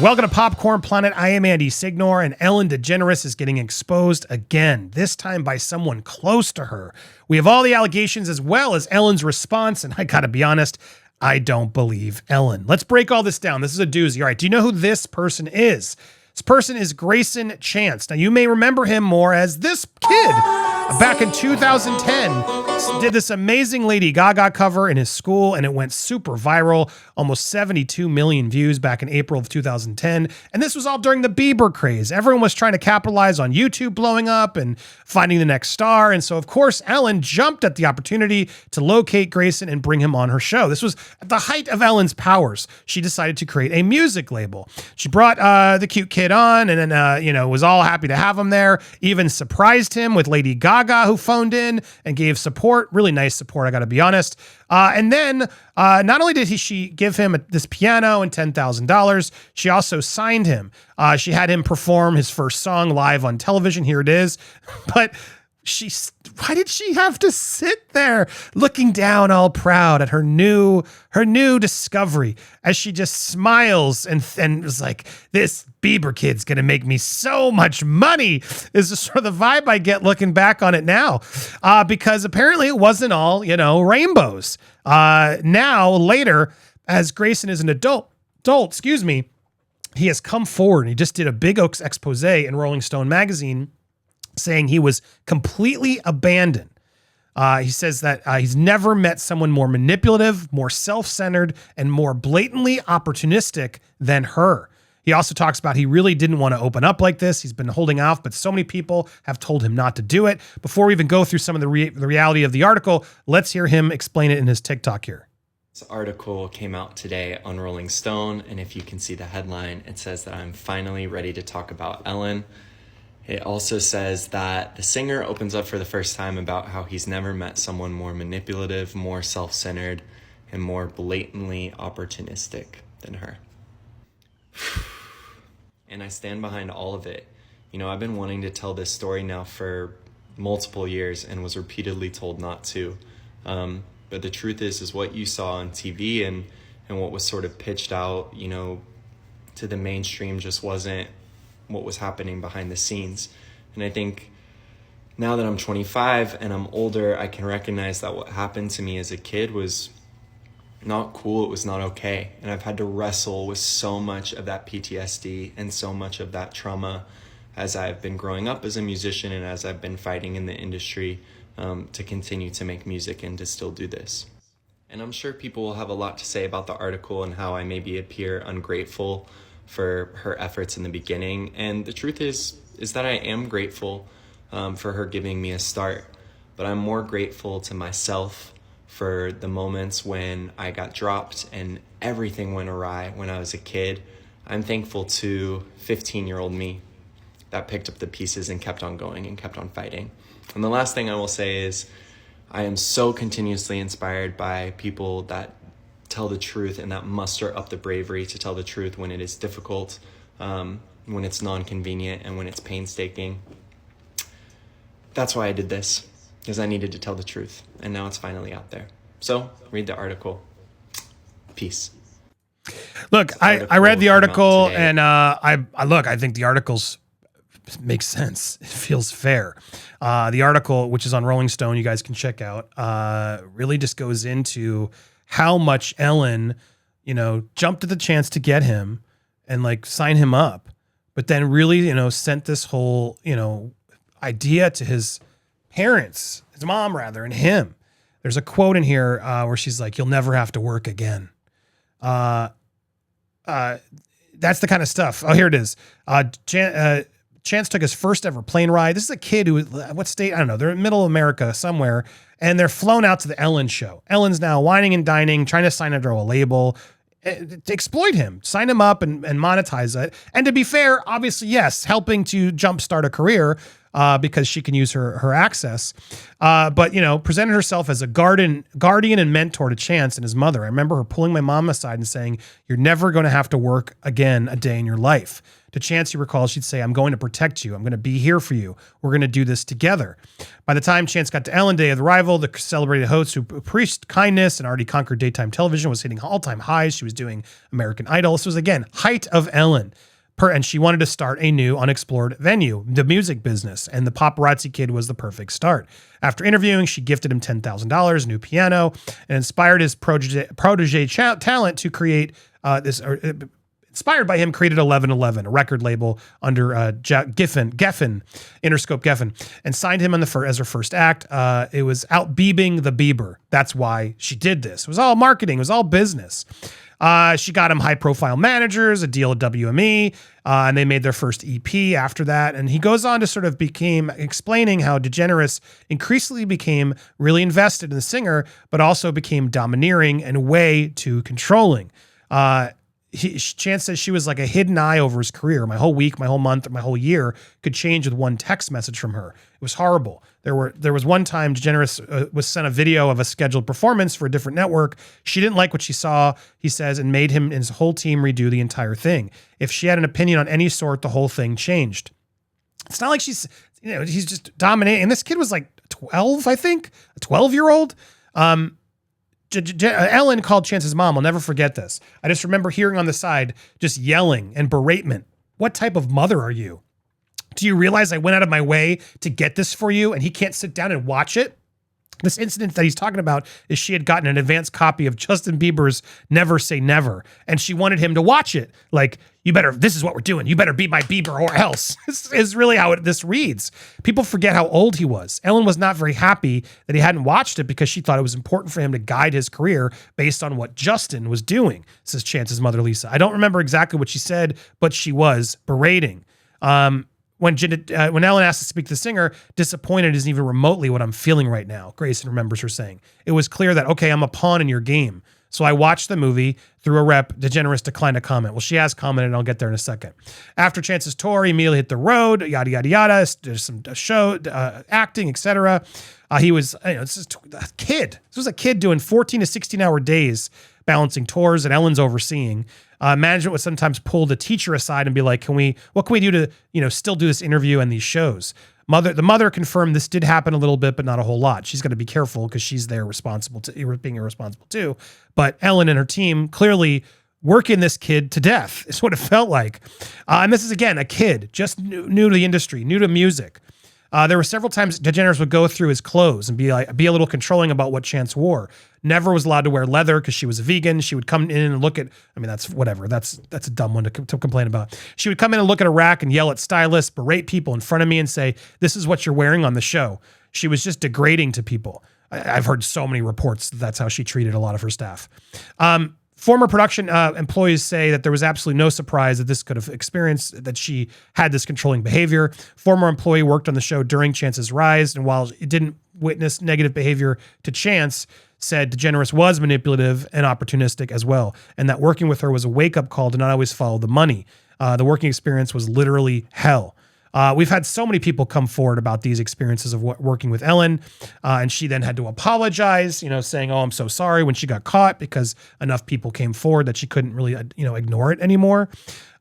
Welcome to Popcorn Planet. I am Andy Signore, and Ellen DeGeneres is getting exposed again, this time by someone close to her. We have all the allegations as well as Ellen's response, and I gotta be honest, I don't believe Ellen. Let's break all this down. This is a doozy. All right, do you know who this person is? This person is Greyson Chance. Now, you may remember him more as this kid back in 2010. Did this amazing Lady Gaga cover in his school, and it went super viral, almost 72 million views back in April of 2010. And this was all during the Bieber craze. Everyone was trying to capitalize on YouTube blowing up and finding the next star. And so, of course, Ellen jumped at the opportunity to locate Greyson and bring him on her show. This was at the height of Ellen's powers. She decided to create a music label. She brought the cute kid on and then, was all happy to have him there, even surprised him with Lady Gaga, who phoned in and gave support, really nice support, I got to be honest. And then not only did she give him this piano and $10,000, she also signed him. She had him perform his first song live on television. Here it is. But why did she have to sit there looking down all proud at her new discovery as she just smiles and was like, this Bieber kid's going to make me so much money is the sort of the vibe I get looking back on it now, because apparently it wasn't all, rainbows. Now, later, as Greyson is an adult, he has come forward and he just did a big oaks expose in Rolling Stone magazine saying he was completely abandoned. He says that he's never met someone more manipulative, more self-centered, and more blatantly opportunistic than her. He also talks about he really didn't want to open up like this. He's been holding off, but so many people have told him not to do it. Before we even go through some of the reality of the article, let's hear him explain it in his TikTok here. This article came out today on Rolling Stone, and if you can see the headline, it says that I'm finally ready to talk about Ellen. It also says that the singer opens up for the first time about how he's never met someone more manipulative, more self-centered, and more blatantly opportunistic than her. And I stand behind all of it. I've been wanting to tell this story now for multiple years and was repeatedly told not to. But the truth is what you saw on TV and what was sort of pitched out, to the mainstream just wasn't what was happening behind the scenes. And I think now that I'm 25 and I'm older, I can recognize that what happened to me as a kid was not cool. It was not okay. And I've had to wrestle with so much of that PTSD and so much of that trauma as I've been growing up as a musician and as I've been fighting in the industry to continue to make music and to still do this. And I'm sure people will have a lot to say about the article and how I maybe appear ungrateful for her efforts in the beginning. And the truth is that I am grateful for her giving me a start, but I'm more grateful to myself for the moments when I got dropped and everything went awry when I was a kid. I'm thankful to 15-year-old me that picked up the pieces and kept on going and kept on fighting. And the last thing I will say is I am so continuously inspired by people that tell the truth and that muster up the bravery to tell the truth when it is difficult, when it's non-convenient, and when it's painstaking. That's why I did this, because I needed to tell the truth, and now it's finally out there. So read the article. Peace. Look, I read the article and I think the articles makes sense. It feels fair. The article, which is on Rolling Stone, you guys can check out, really just goes into how much Ellen, jumped at the chance to get him and sign him up, but then really, sent this whole, idea to his parents, his mom rather, and him. There's a quote in here where she's like, "You'll never have to work again." That's the kind of stuff. Oh, here it is. Chance took his first ever plane ride. This is a kid who, what state? I don't know. They're in middle America somewhere, and they're flown out to the Ellen show. Ellen's now whining and dining, trying to sign under a label to exploit him, sign him up and monetize it. And to be fair, obviously, yes, helping to jumpstart a career because she can use her access. But, presented herself as a guardian and mentor to Chance and his mother. I remember her pulling my mom aside and saying, "You're never going to have to work again a day in your life." To Chance, he recalls, she'd say, I'm going to protect you. I'm going to be here for you. We're going to do this together. By the time Chance got to Ellen, Day of the Rival, the celebrated host who preached kindness and already conquered daytime television, was hitting all-time highs. She was doing American Idol. This was, again, height of Ellen. And she wanted to start a new unexplored venue, the music business, and the paparazzi kid was the perfect start. After interviewing, she gifted him $10,000, a new piano, and inspired his protégé talent to create inspired by him, created 1111, a record label under Interscope Geffen, and signed him as her first act. It was out Biebing the Bieber. That's why she did this. It was all marketing. It was all business. She got him high-profile managers, a deal at WME, and they made their first EP after that. And he goes on to sort of explaining how DeGeneres increasingly became really invested in the singer, but also became domineering and way too controlling. Chance says she was like a hidden eye over his career. My whole week, my whole month, my whole year could change with one text message from her. It was horrible. There was one time DeGeneres was sent a video of a scheduled performance for a different network. She didn't like what she saw, he says, and made him and his whole team redo the entire thing. If she had an opinion on any sort, the whole thing changed. It's not like he's just dominating. And this kid was like 12, I think, a 12-year-old. Ellen called Chance's mom. I'll never forget this. I just remember hearing on the side just yelling and beratement. What type of mother are you? Do you realize I went out of my way to get this for you and he can't sit down and watch it? This incident that he's talking about is she had gotten an advanced copy of Justin Bieber's Never Say Never, and she wanted him to watch it. Like, this is what we're doing. You better be my Bieber or else. This is really how this reads. People forget how old he was. Ellen was not very happy that he hadn't watched it because she thought it was important for him to guide his career based on what Justin was doing, says Chance's mother, Lisa. I don't remember exactly what she said, but she was berating. When Ellen asked to speak to the singer, disappointed isn't even remotely what I'm feeling right now, Greyson remembers her saying. It was clear that, okay, I'm a pawn in your game. So I watched the movie. Through a rep, DeGeneres declined to comment. Well, she has commented, and I'll get there in a second. After Chance's tour, he immediately hit the road, yada, yada, yada. There's some show, acting, etc. He was, this is a kid. This was a kid doing 14 to 16-hour days, balancing tours that Ellen's overseeing. Management would sometimes pull the teacher aside and be like, what can we do to, still do this interview and these shows? The mother confirmed this did happen a little bit, but not a whole lot. She's got to be careful because she's there being irresponsible too. But Ellen and her team clearly working this kid to death is what it felt like. And this is, again, a kid, just new to the industry, new to music. There were several times DeGeneres would go through his clothes and be a little controlling about what Chance wore. Never was allowed to wear leather because she was a vegan. She would come in and look at, that's whatever. That's a dumb one to complain about. She would come in and look at a rack and yell at stylists, berate people in front of me and say, this is what you're wearing on the show. She was just degrading to people. I've heard so many reports that's how she treated a lot of her staff. Former production employees say that there was absolutely no surprise that this could have experienced, that she had this controlling behavior. Former employee worked on the show during Chance's rise, and while it didn't witness negative behavior to Chance, said DeGeneres was manipulative and opportunistic as well, and that working with her was a wake-up call to not always follow the money. The working experience was literally hell. We've had so many people come forward about these experiences of working with Ellen, and she then had to apologize, saying, "Oh, I'm so sorry," when she got caught because enough people came forward that she couldn't really, ignore it anymore.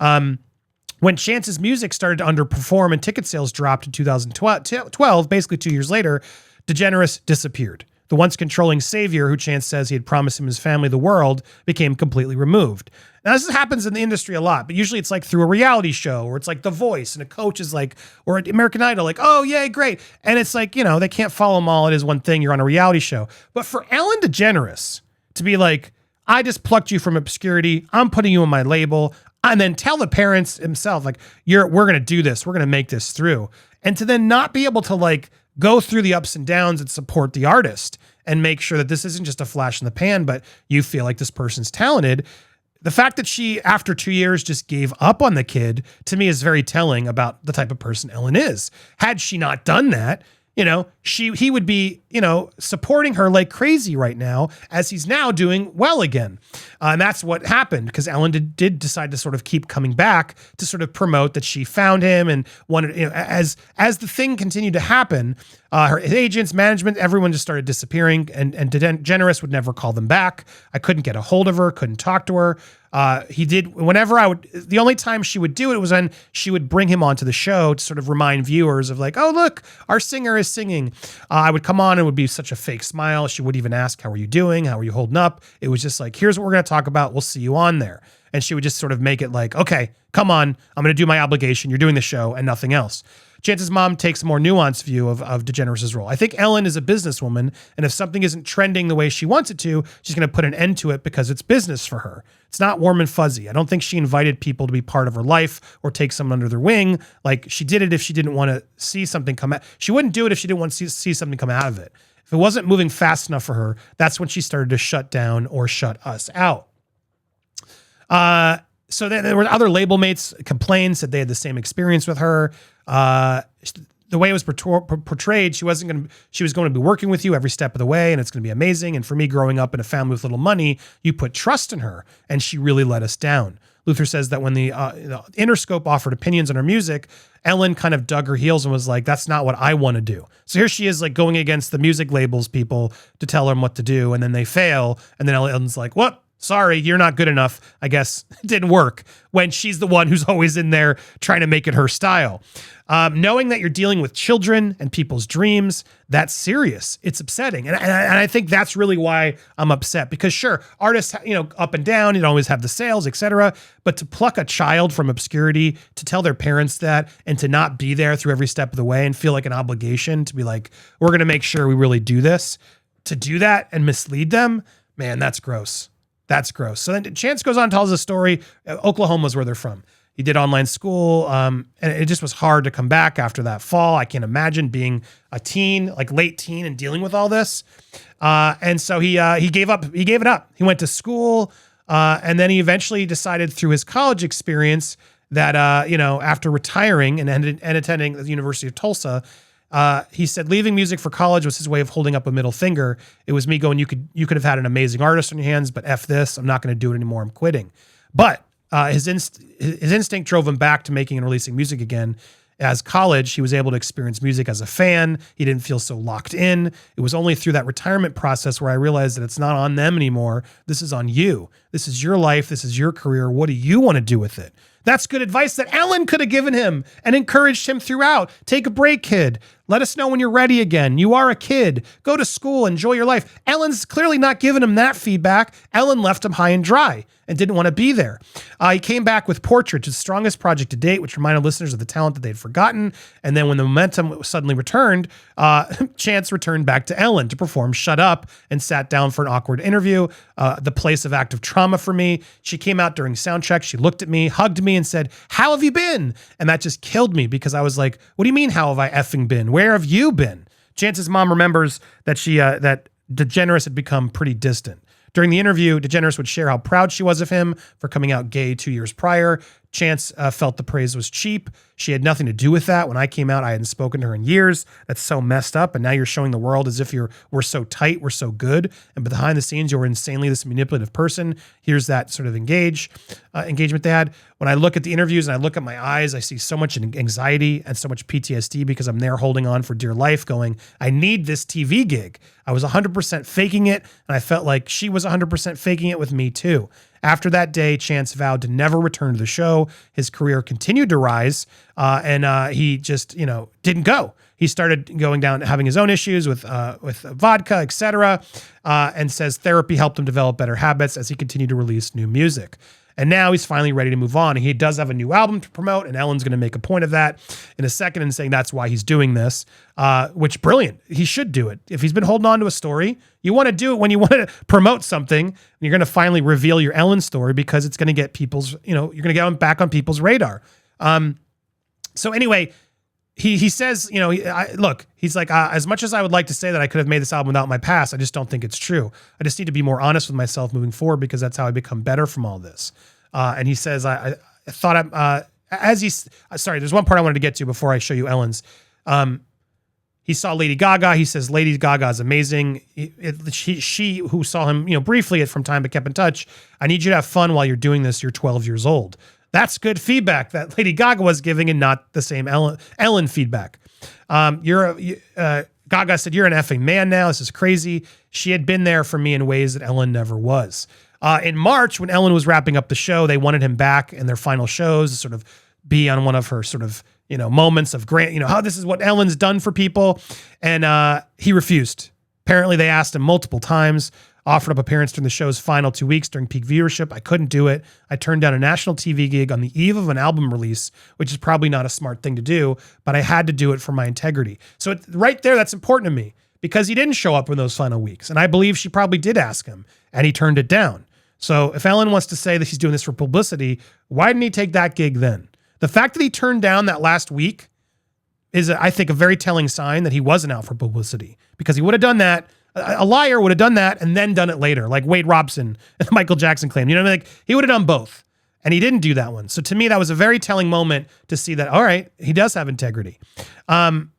When Chance's music started to underperform and ticket sales dropped in 2012, basically 2 years later, DeGeneres disappeared. The once controlling savior who Chance says he had promised him his family the world became completely removed. Now, this happens in the industry a lot, but usually it's like through a reality show or it's like The Voice and a coach is like, or American Idol, like, oh, yay, great. And it's like, they can't follow them all. It is one thing. You're on a reality show. But for Ellen DeGeneres to be like, I just plucked you from obscurity. I'm putting you on my label. And then tell the parents himself, like, we're going to do this. We're going to make this through. And to then not be able to go through the ups and downs and support the artist and make sure that this isn't just a flash in the pan, but you feel like this person's talented. The fact that she, after 2 years, just gave up on the kid, to me, is very telling about the type of person Ellen is. Had she not done that, he would be, supporting her like crazy right now, as he's now doing well again. And that's what happened, because Ellen did decide to sort of keep coming back to sort of promote that she found him and wanted, as the thing continued to happen, Her agents, management, everyone just started disappearing, and DeGeneres would never call them back. I couldn't get a hold of her, couldn't talk to her. He did, whenever the only time she would do it was when she would bring him onto the show to sort of remind viewers of like, oh, look, our singer is singing. I would come on and it would be such a fake smile. She wouldn't even ask, how are you doing? How are you holding up? It was just like, here's what we're going to talk about. We'll see you on there. And she would just sort of make it like, okay, come on, I'm going to do my obligation. You're doing the show and nothing else. Chance's mom takes a more nuanced view of DeGeneres' role. I think Ellen is a businesswoman, and if something isn't trending the way she wants it to, she's going to put an end to it because it's business for her. It's not warm and fuzzy. I don't think she invited people to be part of her life or take someone under their wing. Like, she did it if she didn't want to see something come out. She wouldn't do it if she didn't want to see something come out of it. If it wasn't moving fast enough for her, that's when she started to shut down or shut us out. So there were other label mates complained, said they had the same experience with her. The way it was portrayed, she was going to be working with you every step of the way, and it's going to be amazing. And for me, growing up in a family with little money, you put trust in her, and she really let us down. Luther says that when the Interscope offered opinions on her music, Ellen kind of dug her heels and was like, that's not what I want to do. So here she is, like, going against the music labels people to tell them what to do, and then they fail, and then Ellen's like, what? Sorry, you're not good enough. I guess it didn't work, when she's the one who's always in there trying to make it her style. Knowing that you're dealing with children and people's dreams, that's serious. It's upsetting. And I think that's really why I'm upset, because sure, artists, up and down, you don't always have the sales, etc. But to pluck a child from obscurity, to tell their parents that, and to not be there through every step of the way and feel like an obligation to be like, we're going to make sure we really do this, to do that and mislead them, man, that's gross. That's gross. So then Chance goes on and tells a story. Oklahoma is where they're from. He did online school, and it just was hard to come back after that fall. I can't imagine being a teen, like late teen, and dealing with all this. And so he gave up. He gave it up. He went to school, and then he eventually decided through his college experience that after retiring and attending the University of Tulsa, he said leaving music for college was his way of holding up a middle finger. It was me going, you could have had an amazing artist on your hands, but F this, I'm not going to do it anymore. I'm quitting. But his instinct drove him back to making and releasing music again. As college, he was able to experience music as a fan. He didn't feel so locked in. It was only through that retirement process where I realized that it's not on them anymore. This is on you. This is your life. This is your career. What do you want to do with it? That's good advice that Ellen could have given him and encouraged him throughout. Take a break, kid. Let us know when you're ready again. You are a kid. Go to school. Enjoy your life. Ellen's clearly not giving him that feedback. Ellen left him high and dry and didn't want to be there. He came back with Portrait, his strongest project to date, which reminded listeners of the talent that they'd forgotten. And then when the momentum suddenly returned, Chance returned back to Ellen to perform Shut Up and sat down for an awkward interview, the place of active trauma for me. She came out during sound check. She looked at me, hugged me, and said, "How have you been?" And that just killed me, because I was like, what do you mean, how have I effing been? Where have you been? Chance's mom remembers that that DeGeneres had become pretty distant. During the interview, DeGeneres would share how proud she was of him for coming out gay 2 years prior. Chance felt the praise was cheap. She had nothing to do with that. When I came out, I hadn't spoken to her in years. That's so messed up. And now you're showing the world as if we're so tight, we're so good. And behind the scenes, you're insanely this manipulative person. Here's that sort of engagement they had. When I look at the interviews and I look at my eyes, I see so much anxiety and so much PTSD, because I'm there holding on for dear life going, I need this TV gig. I was 100% faking it. And I felt like she was 100% faking it with me too. After that day, Chance vowed to never return to the show. His career continued to rise, and he just, didn't go. He started going down, having his own issues with vodka, etc., and says therapy helped him develop better habits as he continued to release new music. And now he's finally ready to move on. He does have a new album to promote, and Ellen's going to make a point of that in a second and saying that's why he's doing this, which brilliant. He should do it. If he's been holding on to a story, you want to do it when you want to promote something. You're going to finally reveal your Ellen story, because it's going to get people's, you're going to get back on people's radar. So anyway, he says, look, he's like, as much as I would like to say that I could have made this album without my past, I just don't think it's true. I just need to be more honest with myself moving forward, because that's how I become better from all this. And he says, I thought there's one part I wanted to get to before I show you Ellen's. He saw Lady Gaga. He says, Lady Gaga is amazing. She who saw him, briefly from time, but kept in touch. I need you to have fun while you're doing this. You're 12 years old. That's good feedback that Lady Gaga was giving, and not the same Ellen feedback. Gaga Gaga said, "You're an effing man now. This is crazy." She had been there for me in ways that Ellen never was. In March, when Ellen was wrapping up the show, they wanted him back in their final shows to sort of be on one of her sort of, moments of how this is what Ellen's done for people. And he refused. Apparently they asked him multiple times, offered up appearance during the show's final 2 weeks during peak viewership. I couldn't do it. I turned down a national TV gig on the eve of an album release, which is probably not a smart thing to do, but I had to do it for my integrity. So right there, that's important to me because he didn't show up in those final weeks. And I believe she probably did ask him and he turned it down. So if Ellen wants to say that he's doing this for publicity, why didn't he take that gig then? The fact that he turned down that last week is, I think, a very telling sign that he wasn't out for publicity, because he would have done that. A liar would have done that and then done it later, like Wade Robson and Michael Jackson claimed. You know what I mean? Like, he would have done both, and he didn't do that one. So to me, that was a very telling moment to see that, all right, he does have integrity. And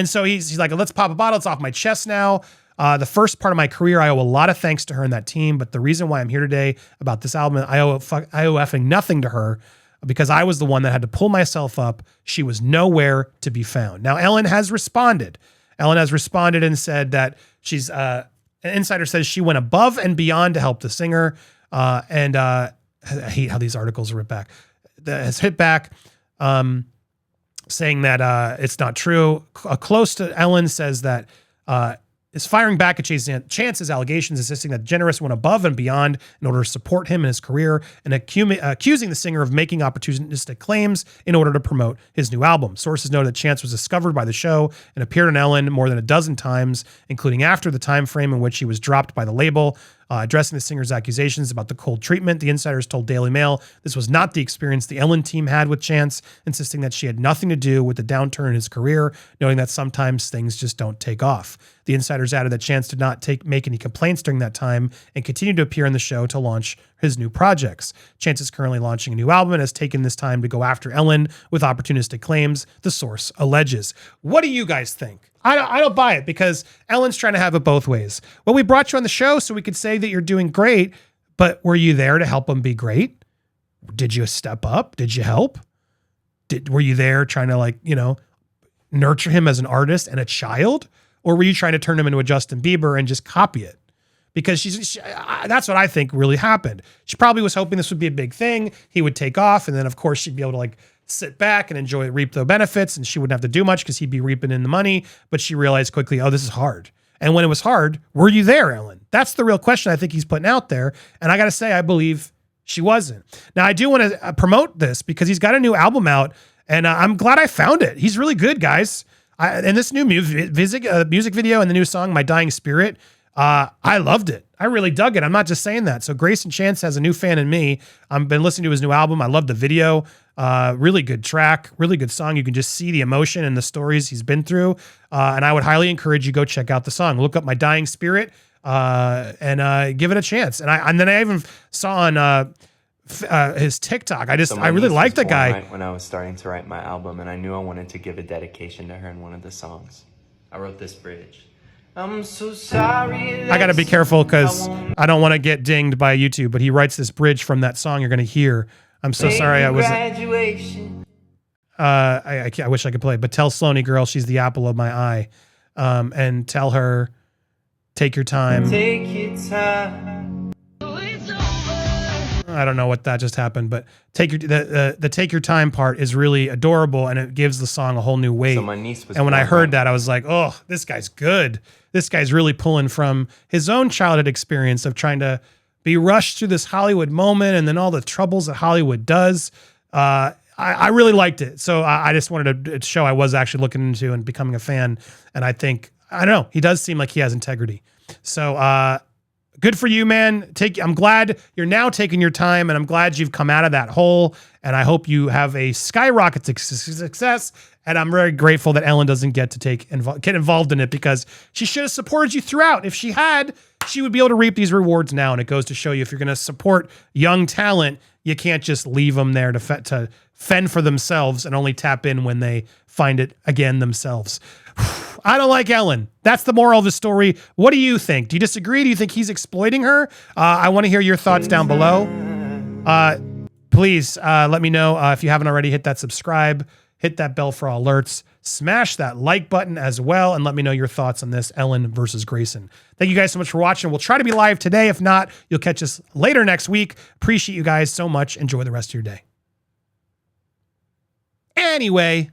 so he's like, let's pop a bottle. It's off my chest now. The first part of my career, I owe a lot of thanks to her and that team. But the reason why I'm here today about this album, I owe effing nothing to her, because I was the one that had to pull myself up. She was nowhere to be found. Now, Ellen has responded. And said that she's, an insider says she went above and beyond to help the singer. I hate how these articles are has hit back, saying that it's not true. Close to Ellen says that is firing back at Chance's allegations, insisting that DeGeneres went above and beyond in order to support him in his career, and accusing the singer of making opportunistic claims in order to promote his new album. Sources know that Chance was discovered by the show and appeared on Ellen more than a dozen times, including after the time frame in which he was dropped by the label. Addressing the singer's accusations about the cold treatment, the insiders told Daily Mail this was not the experience the Ellen team had with Chance, insisting that she had nothing to do with the downturn in his career, noting that sometimes things just don't take off. The insiders added that Chance did not make any complaints during that time and continued to appear on the show to launch his new projects. Chance is currently launching a new album and has taken this time to go after Ellen with opportunistic claims, the source alleges. What do you guys think? I don't buy it, because Ellen's trying to have it both ways. Well, we brought you on the show so we could say that you're doing great, but were you there to help him be great? Did you step up? Did you help? Were you there trying to nurture him as an artist and a child? Or were you trying to turn him into a Justin Bieber and just copy it? Because that's what I think really happened. She probably was hoping this would be a big thing. He would take off, and then of course she'd be able to sit back and reap the benefits, and she wouldn't have to do much because he'd be reaping in the money. But she realized quickly, oh, this is hard. And when it was hard, were you there, Ellen? That's the real question I think he's putting out there. And I got to say, I believe she wasn't. Now, I do want to promote this because he's got a new album out, and I'm glad I found it. He's really good, guys. And this new music video and the new song, My Dying Spirit, I loved it. I really dug it. I'm not just saying that. So Greyson Chance has a new fan in me. I've been listening to his new album. I love the video. Really good track, really good song. You can just see the emotion and the stories he's been through. And I would highly encourage you go check out the song. Look up My Dying Spirit and give it a chance. And then I even saw on his TikTok. I really like the guy. Right when I was starting to write my album, and I knew I wanted to give a dedication to her in one of the songs. I wrote this bridge. I'm so sorry. I got to be careful because I don't want to get dinged by YouTube, but he writes this bridge from that song you're going to hear. I'm so sorry I wasn't. I wish I could play it, but tell Sloaney girl she's the apple of my eye, and tell her, take your time. Take your time. I don't know what that just happened, but the take your time part is really adorable, and it gives the song a whole new weight. So my niece was. And when I heard that, I was like, oh, this guy's good. This guy's really pulling from his own childhood experience of trying to be rushed through this Hollywood moment and then all the troubles that Hollywood does. I really liked it. So I just wanted to show I was actually looking into and becoming a fan. And I think, I don't know, he does seem like he has integrity. So good for you, man. I'm glad you're now taking your time, and I'm glad you've come out of that hole. And I hope you have a skyrocket success. And I'm very grateful that Ellen doesn't get to get involved in it, because she should have supported you throughout. If she had, she would be able to reap these rewards now. And it goes to show you, if you're going to support young talent, you can't just leave them there to fend for themselves and only tap in when they find it again themselves. I don't like Ellen. That's the moral of the story. What do you think? Do you disagree? Do you think he's exploiting her? I want to hear your thoughts down below. Please let me know if you haven't already. Hit that subscribe, hit that bell for all alerts. Smash that like button as well, and let me know your thoughts on this Ellen versus Greyson. Thank you guys so much for watching. We'll try to be live today. If not, you'll catch us later next week. Appreciate you guys so much. Enjoy the rest of your day. Anyway,